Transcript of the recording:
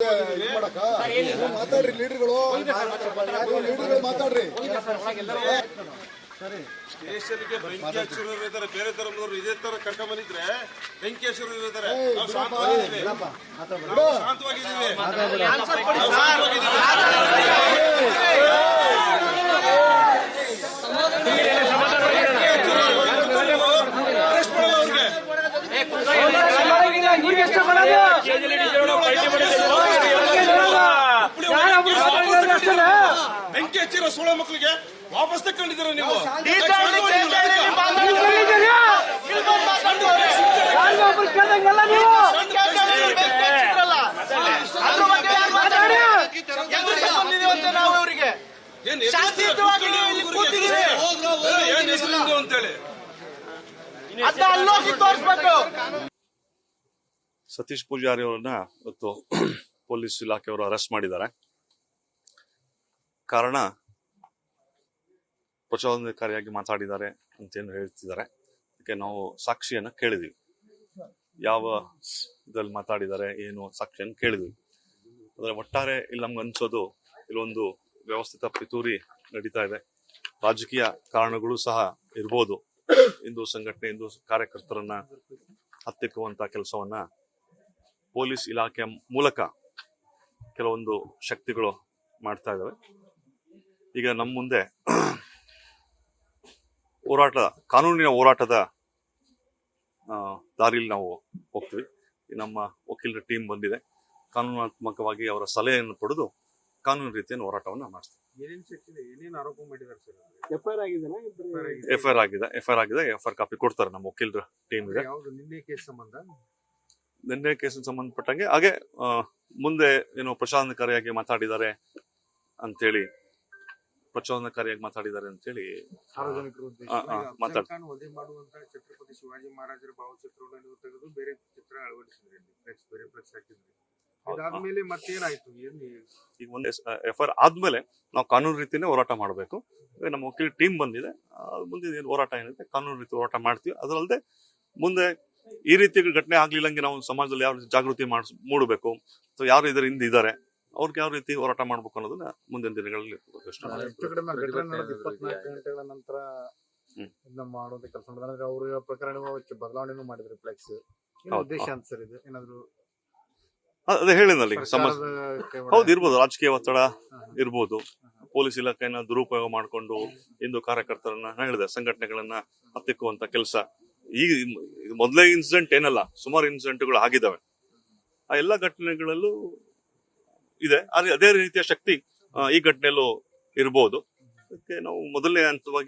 ಮಾತಾಡ್ರಿ ಲೀಡರ್ಗಳು ಮಾತಾಡ್ರಿ. ಸ್ಟೇಷನ್ಗೆ ಬೆಂಕಿ ಹಚ್ಚಿರೋರು ಇದ್ದಾರೆ, ಬೇರೆ ಧರ್ಮದವರು ಇದೇ ತರ ಕರ್ಕೊಂಡ್ ಬಂದಿದ್ರೆ ಬೆಂಕಿ ಹಚ್ಚಿರೋರು ಇದ್ದಾರೆ. ನಾವು ಶಾಂತವಾಗಿದ್ದೀವಿ. ಬೆಂಕಿ ಹಚ್ಚಿರೋ ಸೋಳ ಮಕ್ಕಳಿಗೆ ವಾಪಸ್ ತಕೊಂಡಿದ್ದೀರ ನೀವು. ಸತೀಶ್ ಪೂಜಾರಿ ಅವರನ್ನ ಇವತ್ತು ಪೊಲೀಸ್ ಇಲಾಖೆಯವರು ಅರೆಸ್ಟ್ ಮಾಡಿದ್ದಾರೆ. ಕಾರಣ ಪ್ರಚೋದನಕಾರಿಯಾಗಿ ಮಾತಾಡಿದ್ದಾರೆ ಅಂತೇನು ಹೇಳ್ತಿದ್ದಾರೆ. ಅದಕ್ಕೆ ನಾವು ಸಾಕ್ಷಿಯನ್ನ ಕೇಳಿದ್ವಿ, ಯಾವ ಇದ್ರಲ್ಲಿ ಮಾತಾಡಿದ್ದಾರೆ ಏನು ಸಾಕ್ಷಿಯನ್ನು ಕೇಳಿದ್ವಿ. ಆದರೆ ಒಟ್ಟಾರೆ ಇಲ್ಲಿ ನಮ್ಗೆ ಅನ್ಸೋದು ಇಲ್ಲೊಂದು ವ್ಯವಸ್ಥಿತ ಪಿತೂರಿ ನಡೀತಾ ಇದೆ. ರಾಜಕೀಯ ಕಾರಣಗಳು ಸಹ ಇರ್ಬೋದು. ಹಿಂದೂ ಸಂಘಟನೆ, ಹಿಂದೂ ಕಾರ್ಯಕರ್ತರನ್ನ ಹತ್ತಿಕ್ಕುವಂತ ಕೆಲಸವನ್ನ ಪೊಲೀಸ್ ಇಲಾಖೆಯ ಮೂಲಕ ಕೆಲವೊಂದು ಶಕ್ತಿಗಳು ಮಾಡ್ತಾ ಇದ್ದಾವೆ. ಈಗ ನಮ್ಮ ಮುಂದೆ ಕಾನೂನಿನ ಹೋರಾಟದ ದಾರಿಯಲ್ಲಿ ನಾವು ಹೋಗ್ತೀವಿ. ನಮ್ಮ ವಕೀಲರ ಟೀಮ್ ಬಂದಿದೆ. ಕಾನೂನಾತ್ಮಕವಾಗಿ ಅವರ ಸಲಹೆಯನ್ನು ಪಡೆದು ಕಾನೂನು ರೀತಿಯ ಹೋರಾಟವನ್ನ ಮಾಡ್ತೀವಿ. ಎಫ್ಐಆರ್ ಆಗಿದೆ. ಎಫ್ಐಆರ್ ಕಾಪಿ ಕೊಡ್ತಾರೆ. ನಮ್ಮ ವಕೀಲರ ಟೀಮ್ ಇದೆ. ನಿನ್ನೆ ಕೇಸಿನ ಸಂಬಂಧಪಟ್ಟಂಗೆ ಹಾಗೆ ಮುಂದೆ ಏನು ಪ್ರಚೋದನಕಾರಿಯಾಗಿ ಮಾತಾಡಿದ್ದಾರೆ ಅಂತೇಳಿ ಸಾರ್ವಜನಿಕರು ಛತ್ರಪತಿ ಶಿವಾಜಿ ಮಹಾರಾಜರ ಭಾವಚಿತ್ರವನ್ನು ತೆಗೆದು ಬೇರೆ ಚಿತ್ರ ಅಳವಡಿಸಿದ್ರಿ, ಬೇರೆ ಫ್ಲೆಕ್ಸ್ ಹಾಕಿದ್ರಿ. ಅದಾದ್ಮೇಲೆ ಮತ್ತೇನಾಯ್ತು? ಈಗ ಒಂದು ಎಫ್ಐಆರ್ ಆದ್ಮೇಲೆ ನಾವು ಕಾನೂನು ರೀತಿನೇ ಹೋರಾಟ ಮಾಡಬೇಕು. ನಮ್ಮ ವಕೀಲ ಟೀಮ್ ಬಂದಿದೆ. ಮುಂದೆ ಏನು ಹೋರಾಟ ಏನಿದೆ ಕಾನೂನು ರೀತಿ ಹೋರಾಟ ಮಾಡ್ತೀವಿ. ಅದರಲ್ಲದೆ ಮುಂದೆ ಈ ರೀತಿ ಘಟನೆ ಆಗ್ಲಿಲ್ಲಂಗೆ ನಾವು ಸಮಾಜದಲ್ಲಿ ಯಾವ ರೀತಿ ಜಾಗೃತಿ ಮೂಡಬೇಕು, ಅಥವಾ ಯಾರು ಇದರ ಹಿಂದೆ ಇದ್ದಾರೆ ಅವ್ರಿಗೆ ಯಾವ ರೀತಿ ಹೋರಾಟ ಮಾಡ್ಬೇಕು ಅನ್ನೋದನ್ನ ಮುಂದಿನ ದಿನಗಳಲ್ಲಿ ಮಾಡುವಂತ ಕೆಲಸ ಮಾಡಿದ್ರೆ ಅವ್ರ ಪ್ರಕರಣ ಬದಲಾವಣೆ ಮಾಡಿದ್ರೆ ಫ್ಲೆಕ್ಸ್ ಉದ್ದೇಶ ಅಂತ ಸರ್ ಇದು ಏನಾದ್ರು ಅದೇ ಹೇಳಿನಲ್ಲಿ ಹೌದು ಇರ್ಬೋದು. ರಾಜಕೀಯ ಒತ್ತಡ ಇರ್ಬೋದು. ಪೊಲೀಸ್ ಇಲಾಖೆಯನ್ನ ದುರುಪಯೋಗ ಮಾಡಿಕೊಂಡು ಹಿಂದೂ ಕಾರ್ಯಕರ್ತರನ್ನ ಹೇಳಿದೆ ಸಂಘಟನೆಗಳನ್ನ ಹತ್ತಿಕ್ಕುವಂತ ಕೆಲಸ. ಈಗ ಮೊದಲೇ ಇನ್ಸಿಡೆಂಟ್ ಏನಲ್ಲ, ಸುಮಾರು ಇನ್ಸಿಡೆಂಟ್ಗಳು ಆಗಿದ್ದಾವೆ. ಆ ಎಲ್ಲ ಘಟನೆಗಳಲ್ಲೂ ಇದೆ. ಅದೇ ರೀತಿಯ ಶಕ್ತಿ ಈ ಘಟನೆಯಲ್ಲೂ ಇರ್ಬೋದು. ಅದಕ್ಕೆ ನಾವು ಮೊದಲನೇ ಹಂತವಾಗಿ